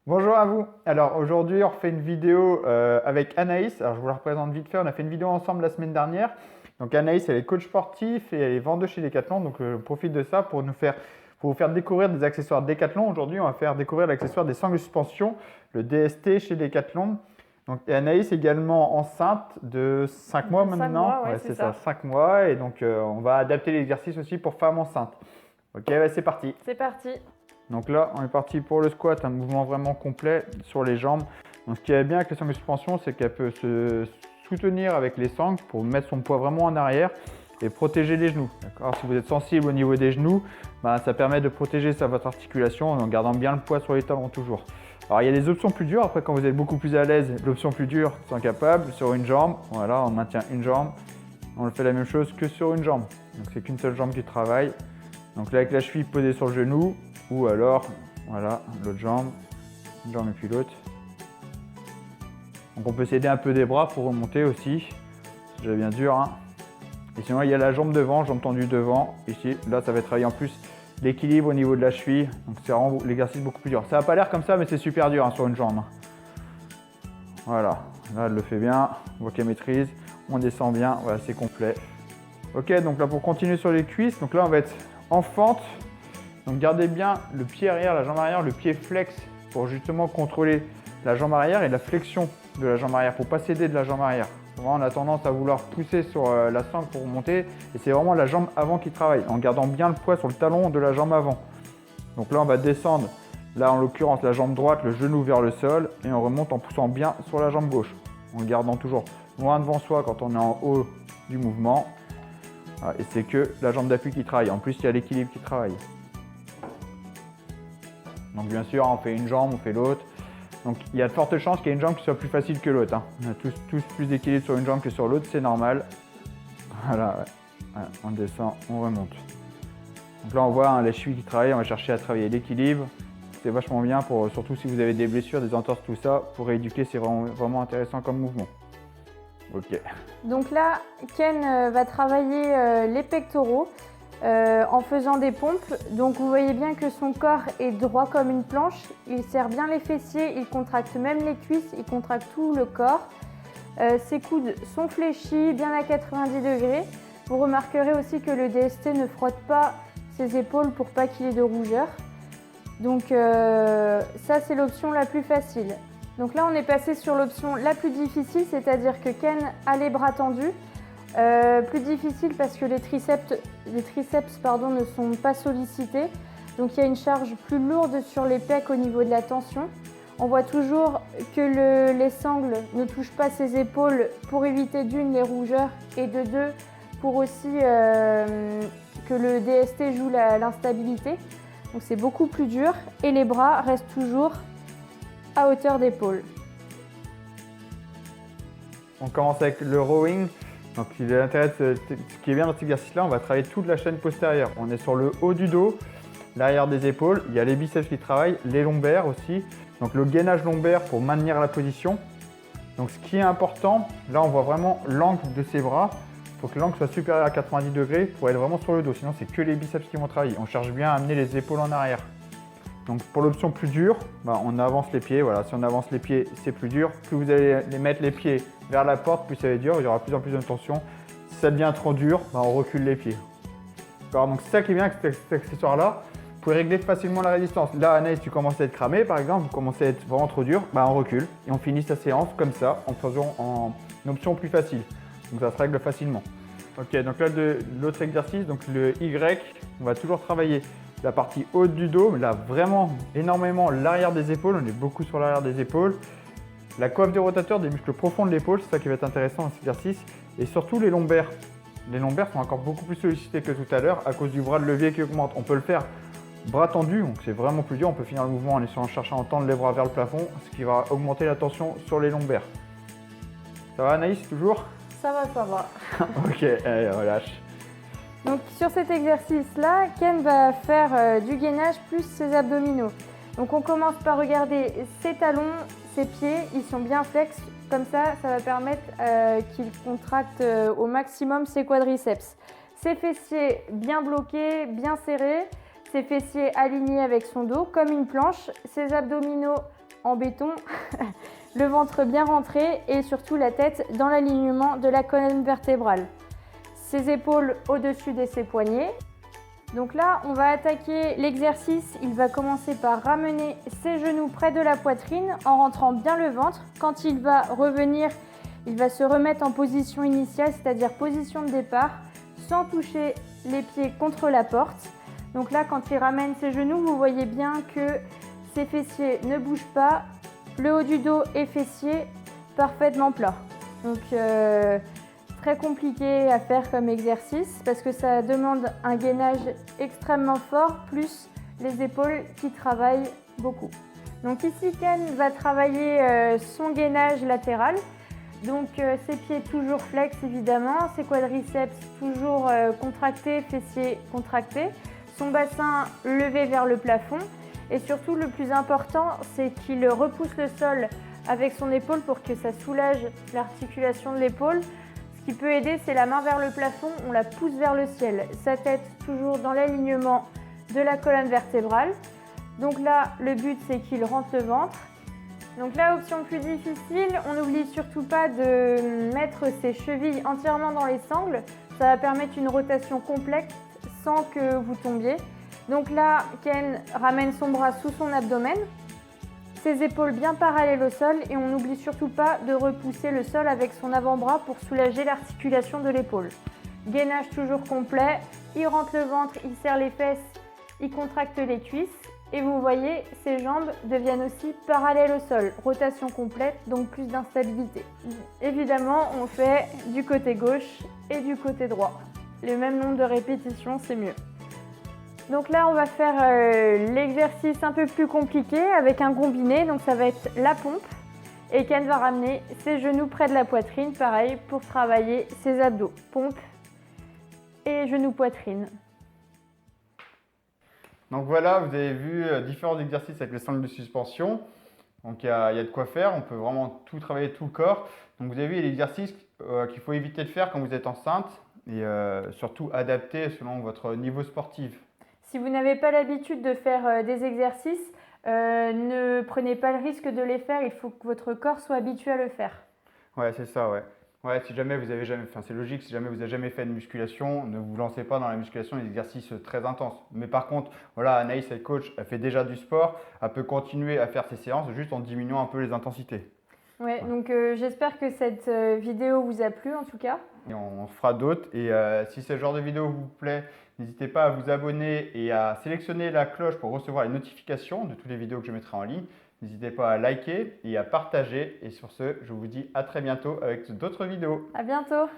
Bonjour à vous. Alors aujourd'hui, on refait une vidéo avec Anaïs. Alors je vous la représente vite fait. On a fait une vidéo ensemble la semaine dernière. Donc Anaïs, elle est coach sportif et elle est vendeuse chez Decathlon. Donc je profite de ça pour vous faire découvrir des accessoires Decathlon. Aujourd'hui, on va faire découvrir l'accessoire des sangles de suspension, le DST chez Decathlon. Donc et Anaïs est également enceinte de 5 mois De 5 maintenant. mois, ouais, Ouais, c'est c'est ça, ça. 5 mois. Et donc on va adapter l'exercice aussi pour femmes enceintes. Ok, ouais, c'est parti. C'est parti. Donc là, on est parti pour le squat, un mouvement vraiment complet sur les jambes. Donc ce qui est bien avec les sangles de suspension, c'est qu'elle peut se soutenir avec les sangles pour mettre son poids vraiment en arrière et protéger les genoux. Si vous êtes sensible au niveau des genoux, ça permet de protéger votre articulation en gardant bien le poids sur les talons toujours. Alors il y a des options plus dures, après quand vous êtes beaucoup plus à l'aise, l'option plus dure, c'est capable sur une jambe. Voilà, on maintient une jambe, on fait la même chose que sur une jambe. Donc c'est qu'une seule jambe qui travaille. Donc là avec la cheville posée sur le genou, ou alors, voilà, l'autre jambe, une jambe et puis l'autre. Donc on peut s'aider un peu des bras pour remonter aussi. C'est déjà bien dur, hein. Et sinon, il y a la jambe devant, jambe tendue devant. Ici, là, ça va travailler en plus l'équilibre au niveau de la cheville. Donc c'est vraiment l'exercice beaucoup plus dur. Ça n'a pas l'air comme ça, mais c'est super dur hein, sur une jambe. Voilà, là, elle le fait bien. On voit qu'elle maîtrise. On descend bien, voilà, c'est complet. Ok, donc là, pour continuer sur les cuisses, donc là, on va être en fente. Donc gardez bien le pied arrière, la jambe arrière, le pied flex pour justement contrôler la jambe arrière et la flexion de la jambe arrière. Il ne faut pas céder de la jambe arrière. Souvent, on a tendance à vouloir pousser sur la sangle pour monter et c'est vraiment la jambe avant qui travaille en gardant bien le poids sur le talon de la jambe avant. Donc là, on va descendre, là en l'occurrence la jambe droite, le genou vers le sol et on remonte en poussant bien sur la jambe gauche en le gardant toujours loin devant soi quand on est en haut du mouvement. Voilà, et c'est que la jambe d'appui qui travaille. En plus, il y a l'équilibre qui travaille. Donc bien sûr, on fait une jambe, on fait l'autre. Donc il y a de fortes chances qu'il y ait une jambe qui soit plus facile que l'autre. Hein. On a tous plus d'équilibre sur une jambe que sur l'autre, c'est normal. Voilà, ouais. Ouais, on descend, on remonte. Donc là on voit hein, les chevilles qui travaillent, on va chercher à travailler l'équilibre. C'est vachement bien, surtout si vous avez des blessures, des entorses, tout ça. Pour rééduquer, c'est vraiment intéressant comme mouvement. Ok. Donc là, Ken va travailler les pectoraux en faisant des pompes. Donc vous voyez bien que son corps est droit comme une planche. Il serre bien les fessiers, il contracte même les cuisses, il contracte tout le corps. Ses coudes sont fléchis, bien à 90 degrés. Vous remarquerez aussi que le DST ne frotte pas ses épaules pour pas qu'il ait de rougeur. Donc ça, c'est l'option la plus facile. Donc là, on est passé sur l'option la plus difficile, c'est-à-dire que Ken a les bras tendus. Plus difficile parce que les triceps ne sont pas sollicités. Donc il y a une charge plus lourde sur les pecs au niveau de la tension. On voit toujours que les sangles ne touchent pas ses épaules pour éviter d'une les rougeurs et de deux pour aussi que le DST joue l'instabilité. Donc c'est beaucoup plus dur et les bras restent toujours à hauteur d'épaule. On commence avec le rowing. Donc ce qui est bien dans cet exercice-là, on va travailler toute la chaîne postérieure. On est sur le haut du dos, l'arrière des épaules, il y a les biceps qui travaillent, les lombaires aussi. Donc le gainage lombaire pour maintenir la position. Donc ce qui est important, là on voit vraiment l'angle de ses bras. Il faut que l'angle soit supérieur à 90 degrés pour être vraiment sur le dos, sinon c'est que les biceps qui vont travailler. On cherche bien à amener les épaules en arrière. Donc pour l'option plus dure, on avance les pieds. Voilà, si on avance les pieds, c'est plus dur. Plus vous allez mettre les pieds vers la porte, plus ça va être dur. Il y aura de plus en plus de tension. Si ça devient trop dur, on recule les pieds. Donc c'est ça qui est bien avec cet accessoire-là. Vous pouvez régler facilement la résistance. Là, Anaïs, tu commences à être cramé, par exemple, vous commencez à être vraiment trop dur, on recule et on finit sa séance comme ça, en faisant une option plus facile. Donc ça se règle facilement. Ok, donc là, l'autre exercice, donc le Y, on va toujours travailler la partie haute du dos, là vraiment énormément l'arrière des épaules, on est beaucoup sur l'arrière des épaules. La coiffe des rotateurs, des muscles profonds de l'épaule, c'est ça qui va être intéressant dans cet exercice. Et surtout les lombaires. Les lombaires sont encore beaucoup plus sollicités que tout à l'heure à cause du bras de levier qui augmente. On peut le faire bras tendu, donc c'est vraiment plus dur. On peut finir le mouvement en cherchant à tendre les bras vers le plafond, ce qui va augmenter la tension sur les lombaires. Ça va Anaïs, toujours? Ça va, ça va. Ok, allez, relâche. Donc sur cet exercice-là, Ken va faire du gainage plus ses abdominaux. Donc on commence par regarder ses talons, ses pieds, ils sont bien flex. Comme ça va permettre qu'il contracte au maximum ses quadriceps. Ses fessiers bien bloqués, bien serrés, ses fessiers alignés avec son dos comme une planche, ses abdominaux en béton, le ventre bien rentré et surtout la tête dans l'alignement de la colonne vertébrale. Ses épaules au-dessus de ses poignets. Donc là, on va attaquer l'exercice. Il va commencer par ramener ses genoux près de la poitrine en rentrant bien le ventre. Quand il va revenir, il va se remettre en position initiale, c'est-à-dire position de départ, sans toucher les pieds contre la porte. Donc là, quand il ramène ses genoux, vous voyez bien que ses fessiers ne bougent pas, le haut du dos et fessiers parfaitement plats. Donc très compliqué à faire comme exercice parce que ça demande un gainage extrêmement fort, plus les épaules qui travaillent beaucoup. Donc ici, Ken va travailler son gainage latéral. Donc ses pieds toujours flex évidemment, ses quadriceps toujours contractés, fessiers contractés, son bassin levé vers le plafond et surtout le plus important c'est qu'il repousse le sol avec son épaule pour que ça soulage l'articulation de l'épaule. Ce qui peut aider c'est la main vers le plafond, on la pousse vers le ciel, sa tête toujours dans l'alignement de la colonne vertébrale. Donc là le but c'est qu'il rentre le ventre. Donc là, option plus difficile, on n'oublie surtout pas de mettre ses chevilles entièrement dans les sangles. Ça va permettre une rotation complète sans que vous tombiez. Donc là, Ken ramène son bras sous son abdomen, ses épaules bien parallèles au sol et on n'oublie surtout pas de repousser le sol avec son avant-bras pour soulager l'articulation de l'épaule. Gainage toujours complet, il rentre le ventre, il serre les fesses, il contracte les cuisses. Et vous voyez, ses jambes deviennent aussi parallèles au sol. Rotation complète, donc plus d'instabilité. Évidemment, on fait du côté gauche et du côté droit. Le même nombre de répétitions, c'est mieux. Donc là, on va faire l'exercice un peu plus compliqué avec un combiné. Donc ça va être la pompe. Et Ken va ramener ses genoux près de la poitrine, pareil, pour travailler ses abdos. Pompe et genoux-poitrine. Donc voilà, vous avez vu différents exercices avec les sangles de suspension. Donc il y a de quoi faire, on peut vraiment tout travailler tout le corps. Donc vous avez vu l'exercice qu'il faut éviter de faire quand vous êtes enceinte et surtout adapté selon votre niveau sportif. Si vous n'avez pas l'habitude de faire des exercices, ne prenez pas le risque de les faire, il faut que votre corps soit habitué à le faire. Ouais, c'est ça, ouais. Ouais, si jamais vous avez jamais, enfin c'est logique, si jamais vous n'avez jamais fait de musculation, ne vous lancez pas dans la musculation, des exercices très intenses. Mais par contre, voilà, Anaïs, elle coach, elle fait déjà du sport, elle peut continuer à faire ses séances juste en diminuant un peu les intensités. Ouais, donc j'espère que cette vidéo vous a plu en tout cas. Et on fera d'autres. Et si ce genre de vidéo vous plaît, n'hésitez pas à vous abonner et à sélectionner la cloche pour recevoir les notifications de toutes les vidéos que je mettrai en ligne. N'hésitez pas à liker et à partager. Et sur ce, je vous dis à très bientôt avec d'autres vidéos. À bientôt!